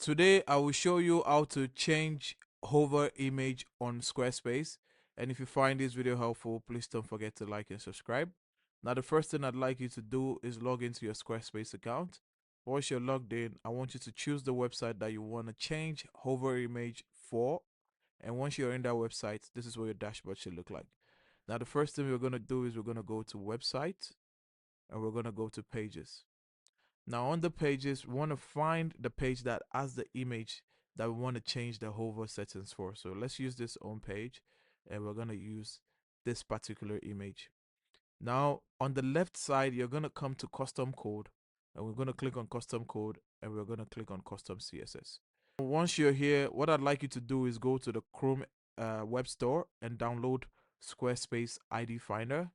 Today I will show you how to change hover image on Squarespace. And if you find this video helpful, please don't forget to like and subscribe. Now the first thing I'd like you to do is log into your Squarespace account. Once you're logged in, I want you to choose the website that you want to change hover image for. And once you're in that website, this is what your dashboard should look like. Now the first thing we're going to do is we're going to go to website and we're going to go to pages. Now on the pages, we want to find the page that has the image that we want to change the hover settings for. So let's use this home page and we're going to use this particular image. Now on the left side, you're going to come to custom code and we're going to click on custom code and we're going to click on custom CSS. Once you're here, what I'd like you to do is go to the Chrome web store and download Squarespace ID Finder.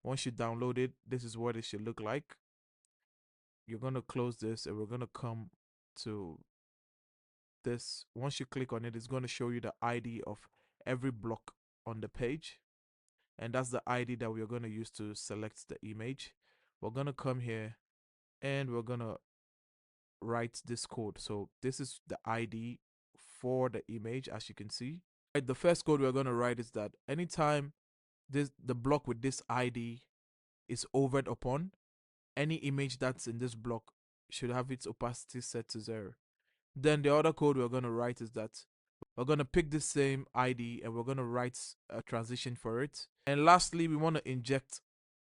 Once you download it, this is what it should look like. You're going to close this and we're going to come to this. Once you click on it, it's going to show you the ID of every block on the page, and that's the ID that we're going to use to select the image. We're going to come here and we're going to write this code. So this is the ID for the image, as you can see. Right, the first code we're going to write is that anytime the block with this ID is hovered upon, any image that's in this block should have its opacity set to 0. Then the other code we're going to write is that we're going to pick the same ID and we're going to write a transition for it. And lastly, we want to inject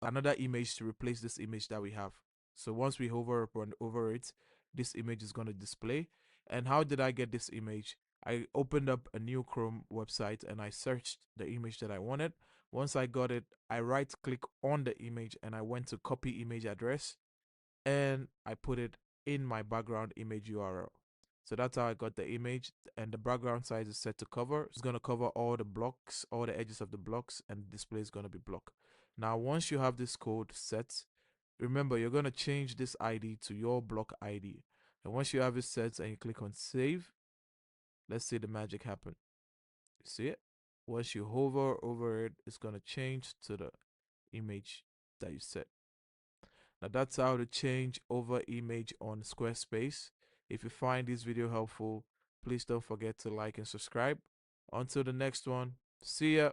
another image to replace this image that we have. So once we hover upon over it, this image is going to display. And how did I get this image? I opened up a new Chrome website and I searched the image that I wanted. Once I got it, I right click on the image and I went to copy image address and I put it in my background image URL. So that's how I got the image, and the background size is set to cover. It's going to cover all the blocks, all the edges of the blocks, and the display is going to be block. Now, once you have this code set, remember you're going to change this ID to your block ID. And once you have it set and you click on save, let's see the magic happen. You see it? Once you hover over it, it's going to change to the image that you set. Now that's how to change over image on Squarespace. If you find this video helpful, please don't forget to like and subscribe. Until the next one, see ya.